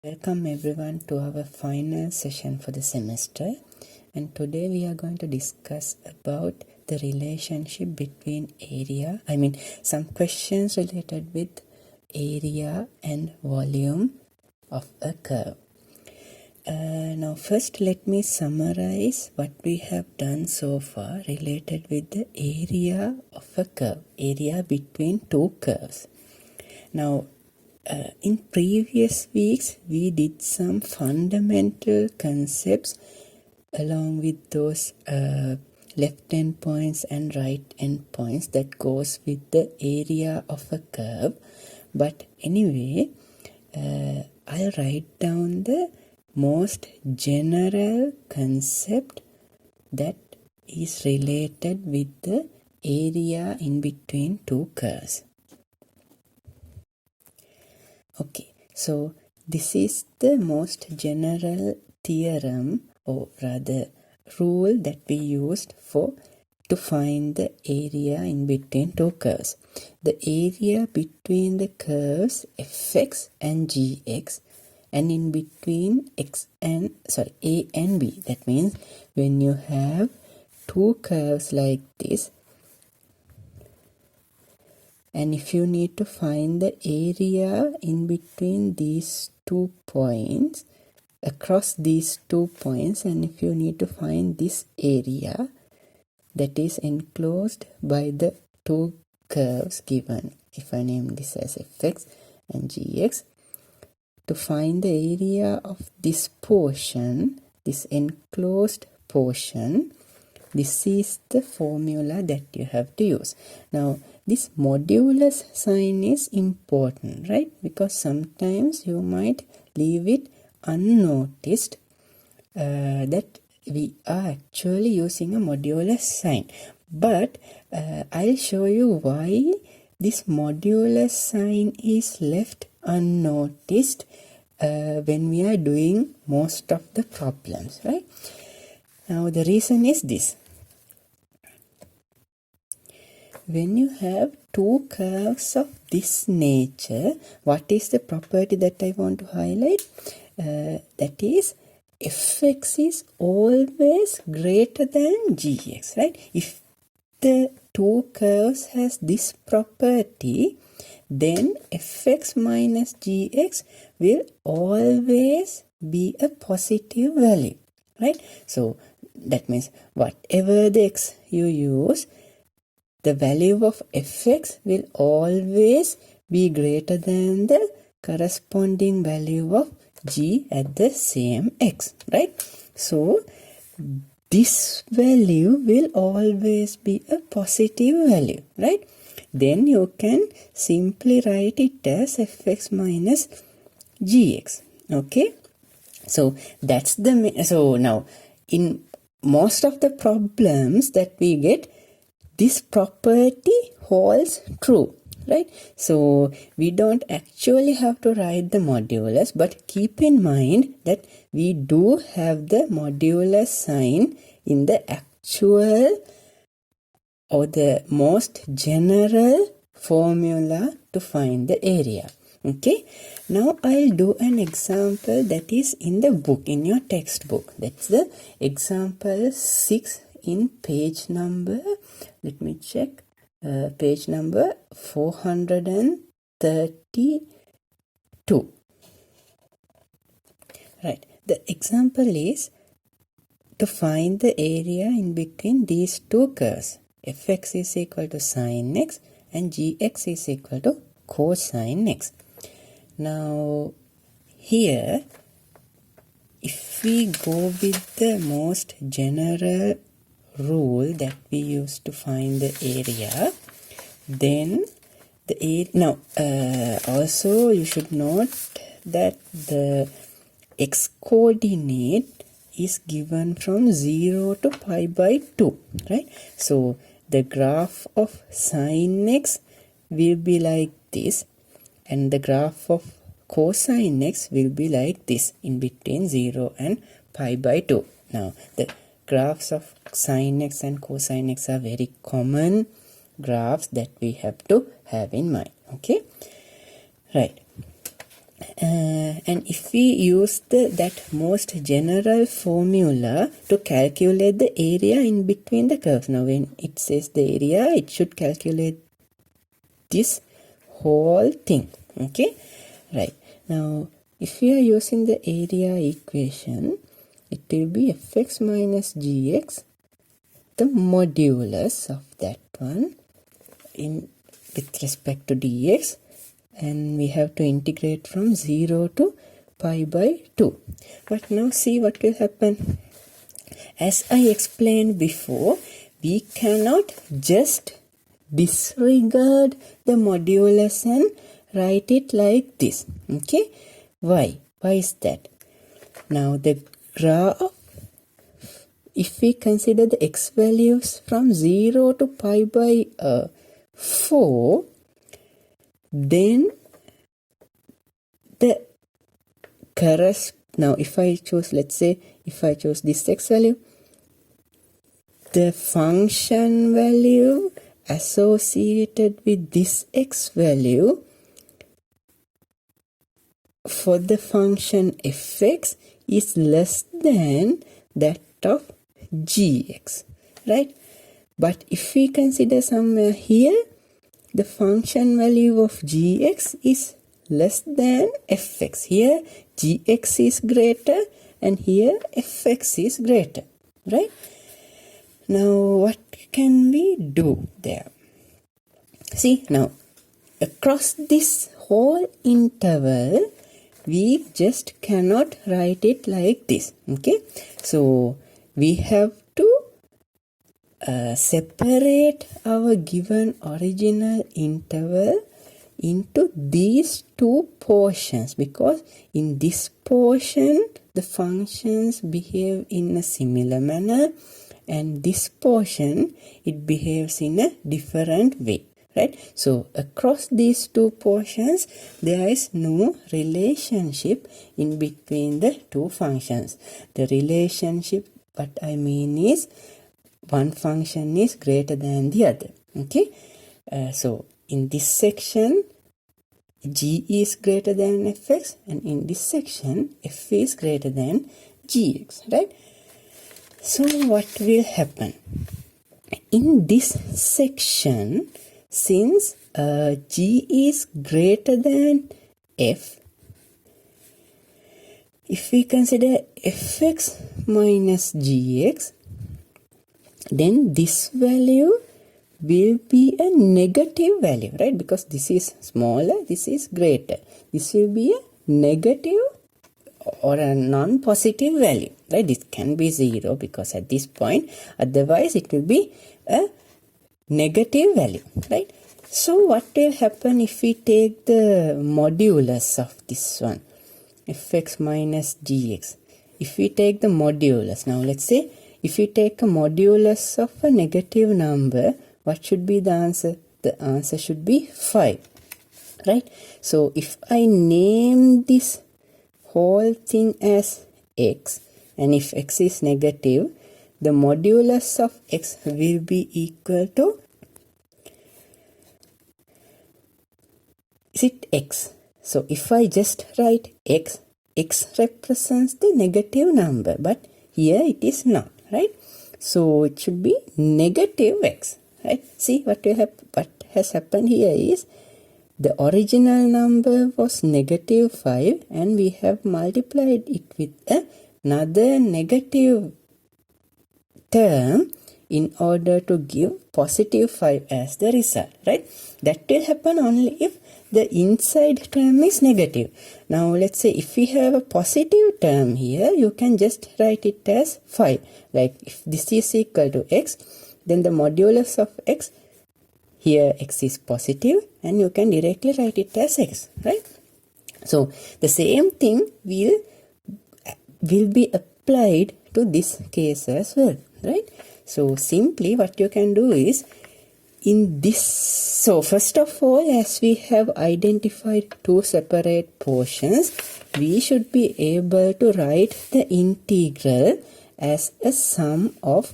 Welcome everyone to our final session for the semester, and today we are going to discuss about the relationship between some questions related with area and volume of a curve. Now first let me summarize what we have done so far related with the area of a curve, area between two curves. Now in previous weeks, we did some fundamental concepts along with those left end points and right end points that goes with the area of a curve. But anyway, I'll write down the most general concept that is related with the area in between two curves. Okay, so this is the most general theorem, or rather rule, that we used to find the area in between two curves. The area between the curves fx and gx, and in between a and b. That means when you have two curves like this, and if you need to find the area in between these 2 points, across these 2 points, and if you need to find this area that is enclosed by the two curves given, if I name this as fx and gx, to find the area of this portion, this enclosed portion, this is the formula that you have to use. Now, this modulus sign is important, right? Because sometimes you might leave it unnoticed that we are actually using a modulus sign. But I'll show you why this modulus sign is left unnoticed when we are doing most of the problems, right? Now, the reason is this. When you have two curves of this nature, what is the property that I want to highlight? That is, fx is always greater than gx, right? If the two curves has this property, then fx minus gx will always be a positive value, right? So that means whatever the x you use, the value of fx will always be greater than the corresponding value of g at the same x, right? So this value will always be a positive value, right? Then you can simply write it as fx minus gx, okay? So that's so now in most of the problems that we get, this property holds true, right? So we don't actually have to write the modulus, but keep in mind that we do have the modulus sign in the actual or the most general formula to find the area. Okay, now I'll do an example that is in the book, in your textbook. That's the example 6 in page number, let me check, page number 432. Right, the example is to find the area in between these two curves. Fx is equal to sin x and gx is equal to cosine x. Now here, if we go with the most general rule that we use to find the area, then the area, now also you should note that the x coordinate is given from 0 to pi by 2, right? So the graph of sin x will be like this, and the graph of cosine x will be like this, in between 0 and pi by 2. Now the graphs of sin x and cosine x are very common graphs that we have to have in mind, okay? Right. And if we use that most general formula to calculate the area in between the curves. Now when it says the area, it should calculate this whole thing. Okay, right. Now if we are using the area equation, it will be fx minus gx, the modulus of that one with respect to dx, and we have to integrate from 0 to pi by 2. But now see what will happen. As I explained before, we cannot just disregard the modulus and write it like this. Okay, why is that? Now the graph, if we consider the x values from 0 to pi by 4, then the now if I choose, let's say if I choose this x value, the function value associated with this x value for the function fx is less than that of gx, right? But if we consider somewhere here, the function value of gx is less than fx. Here gx is greater and here fx is greater, right? Now what can we do there? See, now across this whole interval, we just cannot write it like this. Okay, so we have to separate our given original interval into these two portions, because in this portion the functions behave in a similar manner, and this portion it behaves in a different way, right? So across these two portions there is no relationship in between the two functions. The relationship, what I mean is, one function is greater than the other. Okay, so in this section g is greater than fx, and in this section f is greater than gx, right? So what will happen in this section? Since g is greater than f, if we consider fx minus gx, then this value will be a negative value, right? Because this is smaller, this is greater. This will be a negative or a non-positive value, right? This can be 0 because at this point, otherwise it will be a negative value, right? So what will happen if we take the modulus of this one, fx minus gx? If we take the modulus, now let's say if we take a modulus of a negative number, what should be the answer? The answer should be 5, right? So if I name this whole thing as x, and if x is negative, the modulus of x will be equal to, is it x? So if I just write x, x represents the negative number, but here it is not, right? So it should be negative x, right? See what has happened here is, the original number was negative 5 and we have multiplied it with another negative term in order to give positive 5 as the result, right? That will happen only if the inside term is negative. Now let's say if we have a positive term here, you can just write it as 5. Like if this is equal to x, then the modulus of x, here x is positive, and you can directly write it as x, right? So the same thing will be applied to this case as well, right? So simply what you can do is, in this, so first of all, as we have identified two separate portions, we should be able to write the integral as a sum of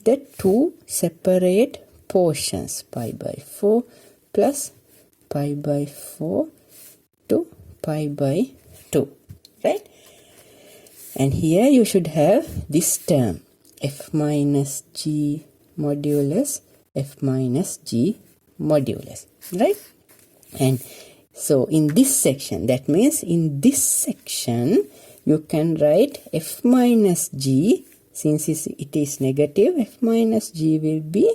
the two separate portions, pi by 4 plus pi by 4 to pi by 2, right? And here you should have this term, f minus g modulus, f minus g modulus, right? And so in this section, that means in this section, you can write f minus g, since it is negative, f minus g will be,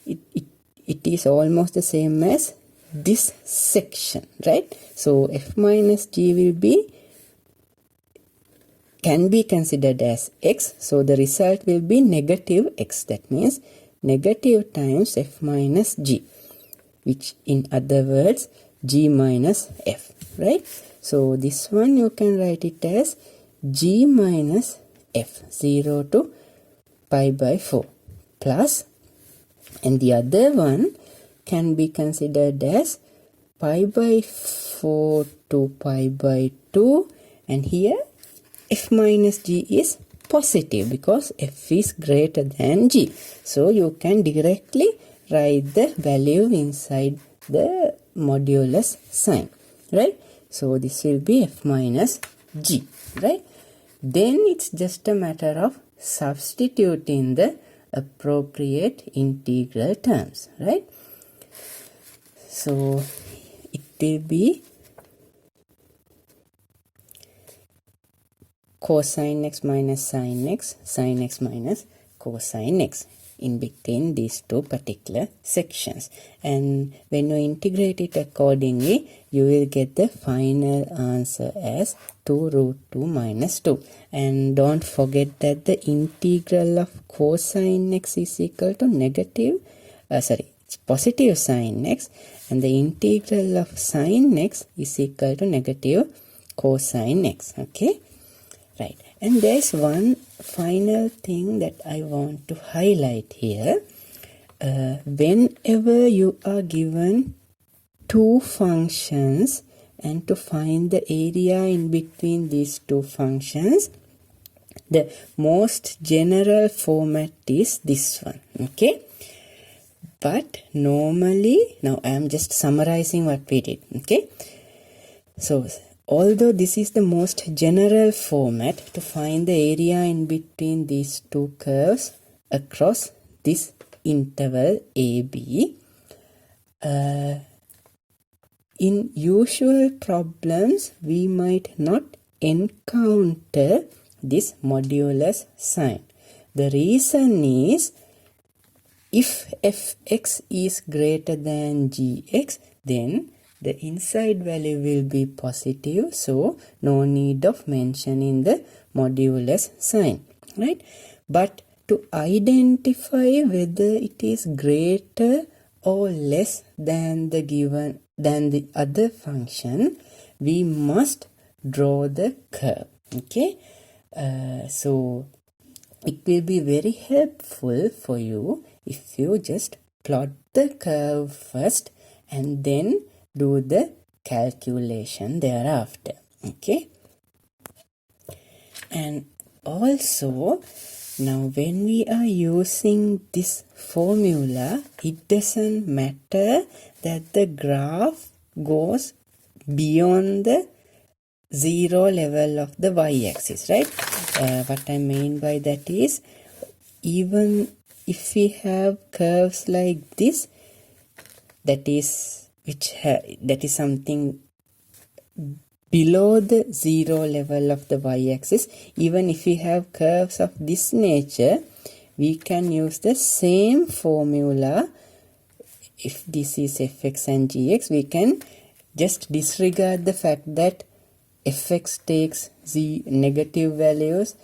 it is almost the same as this section, right? So f minus g will be, can be considered as x, so the result will be negative x. That means negative times f minus g, which in other words g minus f, right? So this one you can write it as g minus f, 0 to pi by 4, plus, and the other one can be considered as pi by 4 to pi by 2, and here f minus g is positive because f is greater than g. So you can directly write the value inside the modulus sign, right? So this will be f minus g, right? Then it's just a matter of substituting the appropriate integral terms, right? So it will be cosine x minus sin x minus cosine x in between these two particular sections. And when you integrate it accordingly, you will get the final answer as 2 root 2 minus 2. And don't forget that the integral of cosine x is equal to it's positive sin x, and the integral of sin x is equal to negative cosine x, okay? Right, and there's one final thing that I want to highlight here. Whenever you are given two functions and to find the area in between these two functions, the most general format is this one, okay? But normally, now I am just summarizing what we did, okay? So although this is the most general format to find the area in between these two curves across this interval AB, in usual problems we might not encounter this modulus sign. The reason is, if fx is greater than gx, then the inside value will be positive, so no need of mentioning the modulus sign, right? But to identify whether it is greater or less than the other function, we must draw the curve, okay? So it will be very helpful for you if you just plot the curve first and then do the calculation thereafter, okay? And also, now when we are using this formula, it doesn't matter that the graph goes beyond the 0 level of the y-axis, right? What I mean by that is, even if we have curves like this, that is something below the 0 level of the y-axis, even if we have curves of this nature, we can use the same formula. If this is fx and gx, we can just disregard the fact that fx takes the negative values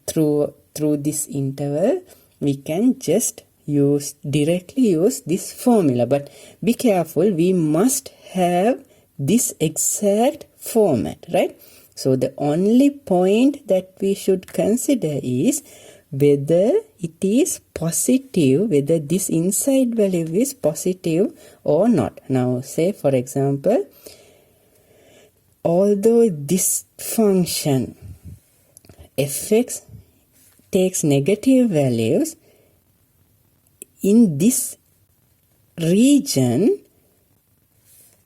through this interval. We can just directly use this formula, but be careful, we must have this exact format, right? So the only point that we should consider is whether it is positive, whether this inside value is positive or not. Now say, for example, although this function fx takes negative values, in this region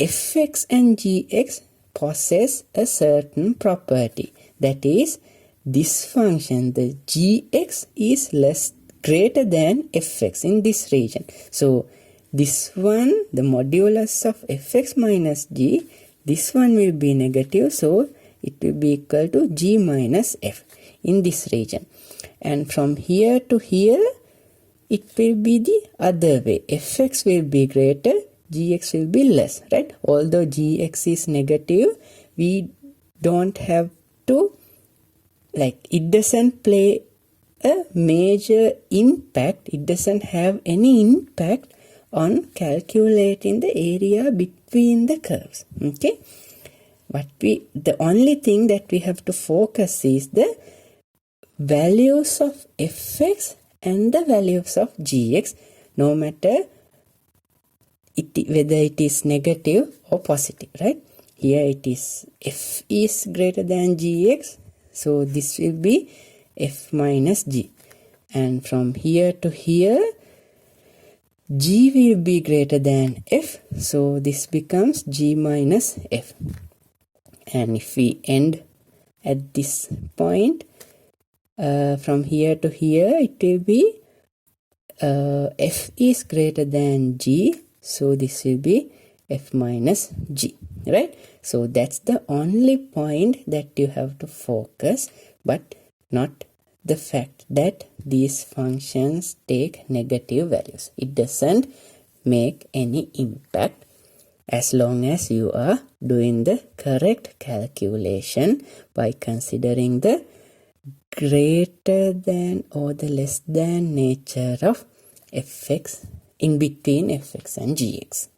fx and gx possess a certain property. That is, this function, the gx, is greater than fx in this region. So this one, the modulus of fx minus g, this one will be negative, so it will be equal to g minus f in this region. And from here to here, it will be the other way. Fx will be greater, gx will be less, right? Although gx is negative, we don't have to, it doesn't play a major impact. It doesn't have any impact on calculating the area between the curves. Okay? The only thing that we have to focus is the values of fx and the values of gx, no matter whether it is negative or positive, right? Here it is f is greater than gx, so this will be f minus g. And from here to here, g will be greater than f, so this becomes g minus f. And if we end at this point, from here to here, it will be f is greater than g, so this will be f minus g, right? So that's the only point that you have to focus, but not the fact that these functions take negative values. It doesn't make any impact as long as you are doing the correct calculation by considering the greater than or the less than nature of fx in between fx and gx.